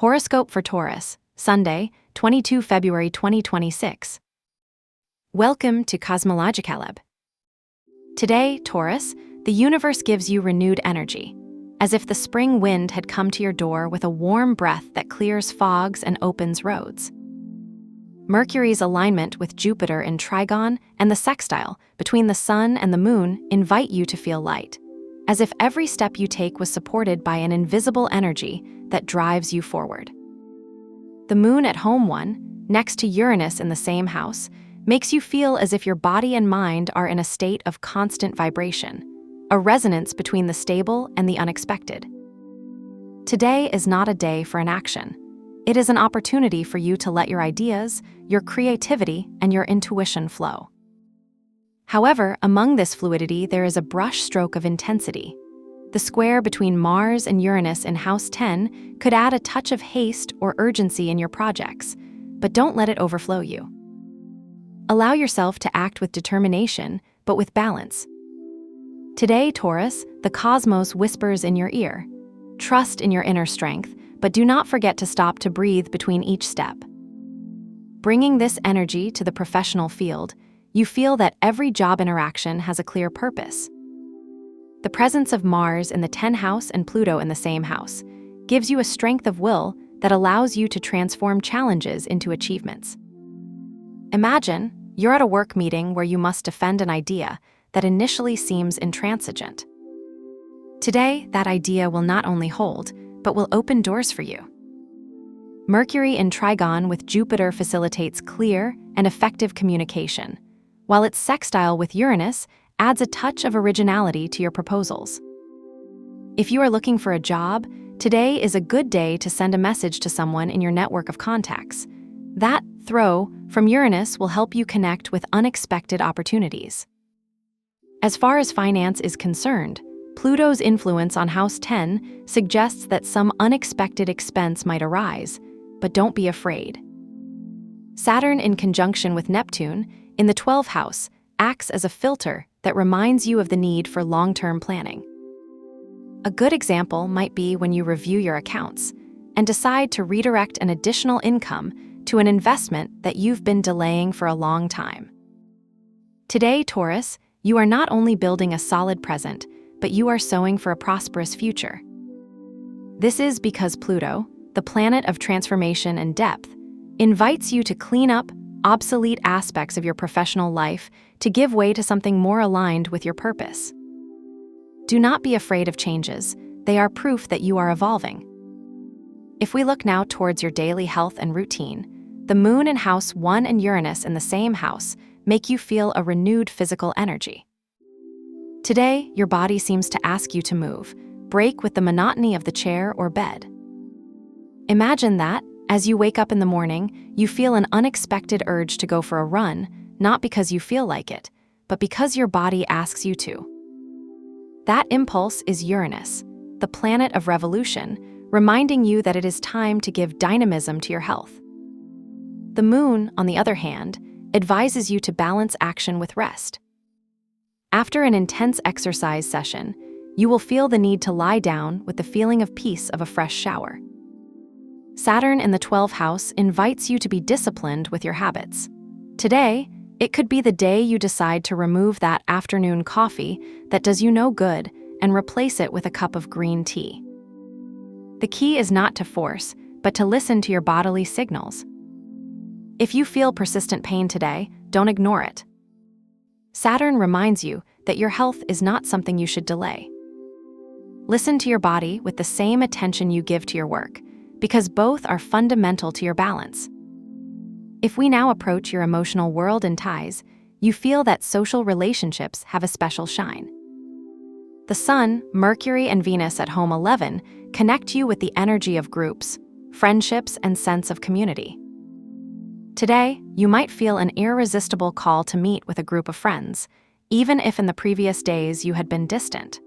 Horoscope for Taurus, Sunday, 22 February 2026. Welcome to Cosmologicaleb. Today, Taurus, the universe gives you renewed energy, as if the spring wind had come to your door with a warm breath that clears fogs and opens roads. Mercury's alignment with Jupiter in Trigon and the sextile between the Sun and the Moon invite you to feel light, as if every step you take was supported by an invisible energy that drives you forward. The Moon at home 1, next to Uranus in the same house, makes you feel as if your body and mind are in a state of constant vibration, a resonance between the stable and the unexpected. Today is not a day for inaction. It is an opportunity for you to let your ideas, your creativity, and your intuition flow. However, among this fluidity, there is a brush stroke of intensity. The square between Mars and Uranus in House 10 could add a touch of haste or urgency in your projects, but don't let it overflow you. Allow yourself to act with determination, but with balance. Today, Taurus, the cosmos whispers in your ear. Trust in your inner strength, but do not forget to stop to breathe between each step. Bringing this energy to the professional field, you feel that every job interaction has a clear purpose. The presence of Mars in the 10th house and Pluto in the same house gives you a strength of will that allows you to transform challenges into achievements. Imagine you're at a work meeting where you must defend an idea that initially seems intransigent. Today, that idea will not only hold, but will open doors for you. Mercury in Trigon with Jupiter facilitates clear and effective communication, while its sextile with Uranus adds a touch of originality to your proposals. If you are looking for a job, today is a good day to send a message to someone in your network of contacts. That throw from Uranus will help you connect with unexpected opportunities. As far as finance is concerned, Pluto's influence on House 10 suggests that some unexpected expense might arise, but don't be afraid. Saturn in conjunction with Neptune in the 12th house acts as a filter that reminds you of the need for long-term planning. A good example might be when you review your accounts and decide to redirect an additional income to an investment that you've been delaying for a long time. Today, Taurus, you are not only building a solid present, but you are sowing for a prosperous future. This is because Pluto, the planet of transformation and depth, invites you to clean up obsolete aspects of your professional life to give way to something more aligned with your purpose. Do not be afraid of changes. They are proof that you are evolving. If we look now towards your daily health and routine, the Moon in House 1 and Uranus in the same house make you feel a renewed physical energy. Today, your body seems to ask you to move, break with the monotony of the chair or bed. Imagine that, as you wake up in the morning, you feel an unexpected urge to go for a run, not because you feel like it, but because your body asks you to. That impulse is Uranus, the planet of revolution, reminding you that it is time to give dynamism to your health. The Moon, on the other hand, advises you to balance action with rest. After an intense exercise session, you will feel the need to lie down with the feeling of peace of a fresh shower. Saturn in the 12th house invites you to be disciplined with your habits. Today, it could be the day you decide to remove that afternoon coffee that does you no good and replace it with a cup of green tea. The key is not to force, but to listen to your bodily signals. If you feel persistent pain today, don't ignore it. Saturn reminds you that your health is not something you should delay. Listen to your body with the same attention you give to your work, because both are fundamental to your balance. If we now approach your emotional world and ties, you feel that social relationships have a special shine. The Sun, Mercury, and Venus at home 11 connect you with the energy of groups, friendships, and sense of community. Today, you might feel an irresistible call to meet with a group of friends, even if in the previous days you had been distant.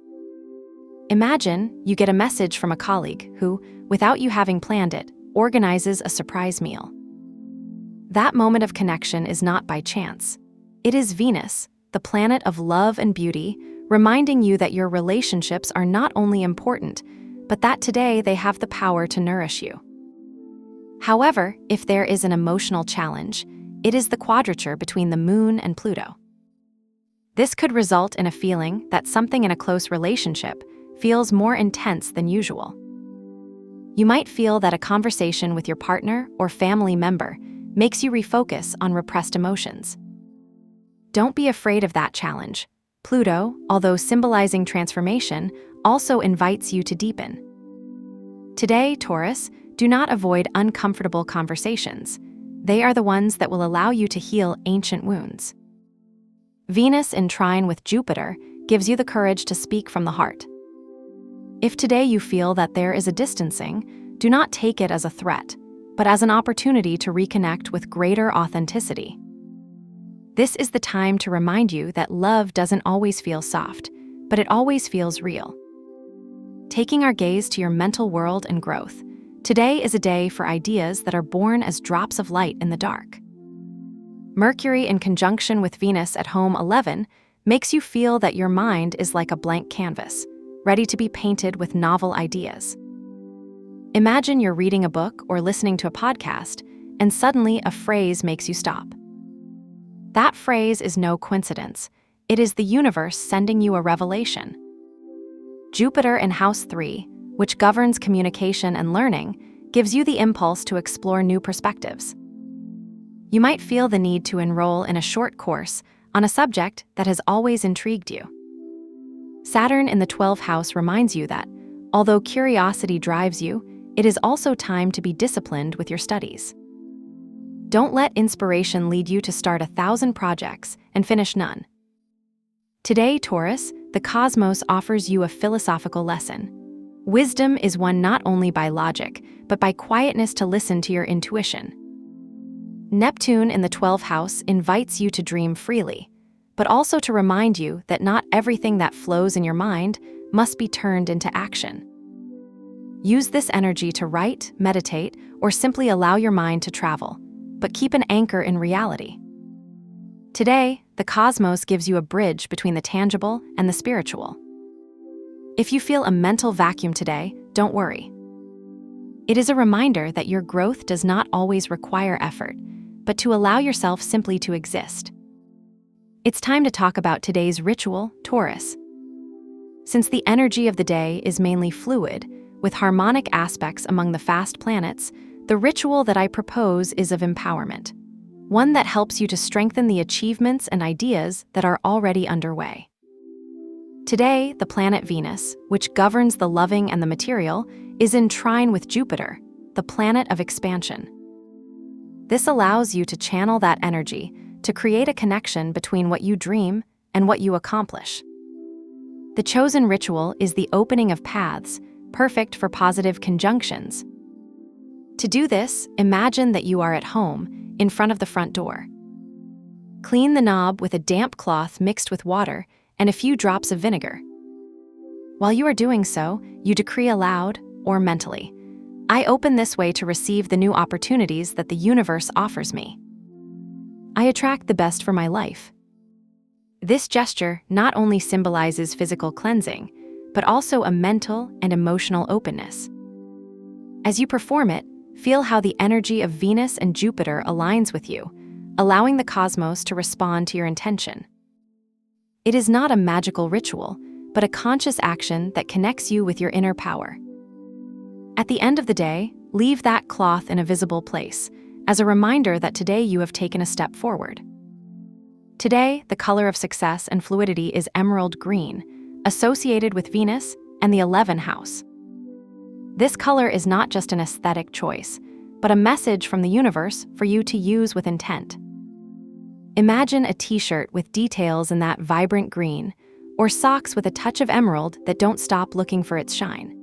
Imagine you get a message from a colleague who, without you having planned it, organizes a surprise meal. That moment of connection is not by chance. It is Venus, the planet of love and beauty, reminding you that your relationships are not only important, but that today they have the power to nourish you. However, if there is an emotional challenge, it is the quadrature between the Moon and Pluto. This could result in a feeling that something in a close relationship feels more intense than usual. You might feel that a conversation with your partner or family member makes you refocus on repressed emotions. Don't be afraid of that challenge. Pluto, although symbolizing transformation, also invites you to deepen. Today, Taurus, do not avoid uncomfortable conversations. They are the ones that will allow you to heal ancient wounds. Venus in trine with Jupiter gives you the courage to speak from the heart. If today you feel that there is a distancing, do not take it as a threat, but as an opportunity to reconnect with greater authenticity. This is the time to remind you that love doesn't always feel soft, but it always feels real. Taking our gaze to your mental world and growth, today is a day for ideas that are born as drops of light in the dark. Mercury in conjunction with Venus at home 11 makes you feel that your mind is like a blank canvas, ready to be painted with novel ideas. Imagine you're reading a book or listening to a podcast, and suddenly a phrase makes you stop. That phrase is no coincidence. It is the universe sending you a revelation. Jupiter in House 3, which governs communication and learning, gives you the impulse to explore new perspectives. You might feel the need to enroll in a short course on a subject that has always intrigued you. Saturn in the 12th house reminds you that, although curiosity drives you, it is also time to be disciplined with your studies. Don't let inspiration lead you to start 1,000 projects and finish none. Today, Taurus, the cosmos offers you a philosophical lesson. Wisdom is won not only by logic, but by quietness to listen to your intuition. Neptune in the 12th house invites you to dream freely, but also to remind you that not everything that flows in your mind must be turned into action. Use this energy to write, meditate, or simply allow your mind to travel, but keep an anchor in reality. Today, the cosmos gives you a bridge between the tangible and the spiritual. If you feel a mental vacuum today, don't worry. It is a reminder that your growth does not always require effort, but to allow yourself simply to exist. It's time to talk about today's ritual, Taurus. Since the energy of the day is mainly fluid, with harmonic aspects among the fast planets, the ritual that I propose is of empowerment, one that helps you to strengthen the achievements and ideas that are already underway. Today, the planet Venus, which governs the loving and the material, is in trine with Jupiter, the planet of expansion. This allows you to channel that energy to create a connection between what you dream and what you accomplish. The chosen ritual is the opening of paths, perfect for positive conjunctions. To do this, imagine that you are at home, in front of the front door. Clean the knob with a damp cloth mixed with water and a few drops of vinegar. While you are doing so, you decree aloud, or mentally, I open this way to receive the new opportunities that the universe offers me. I attract the best for my life. This gesture not only symbolizes physical cleansing, but also a mental and emotional openness. As you perform it, feel how the energy of Venus and Jupiter aligns with you, allowing the cosmos to respond to your intention. It is not a magical ritual, but a conscious action that connects you with your inner power. At the end of the day, leave that cloth in a visible place, as a reminder that today you have taken a step forward. Today, the color of success and fluidity is emerald green, associated with Venus and the 11th house. This color is not just an aesthetic choice, but a message from the universe for you to use with intent. Imagine a t-shirt with details in that vibrant green, or socks with a touch of emerald that don't stop looking for its shine.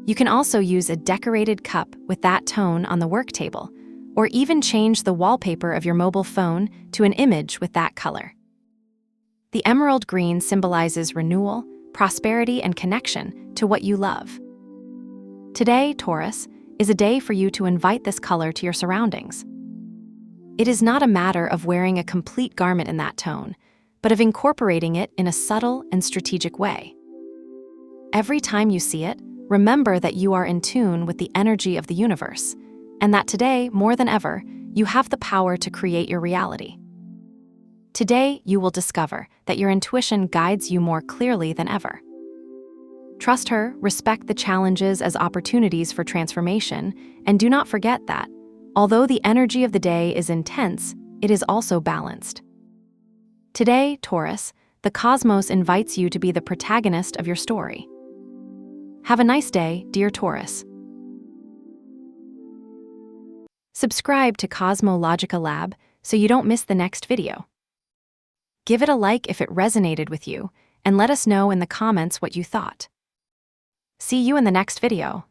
You can also use a decorated cup with that tone on the work table, or even change the wallpaper of your mobile phone to an image with that color. The emerald green symbolizes renewal, prosperity, and connection to what you love. Today, Taurus, is a day for you to invite this color to your surroundings. It is not a matter of wearing a complete garment in that tone, but of incorporating it in a subtle and strategic way. Every time you see it, remember that you are in tune with the energy of the universe, and that today, more than ever, you have the power to create your reality. Today, you will discover that your intuition guides you more clearly than ever. Trust her, respect the challenges as opportunities for transformation, and do not forget that, although the energy of the day is intense, it is also balanced. Today, Taurus, the cosmos invites you to be the protagonist of your story. Have a nice day, dear Taurus. Subscribe to Cosmological Lab so you don't miss the next video. Give it a like if it resonated with you, and let us know in the comments what you thought. See you in the next video.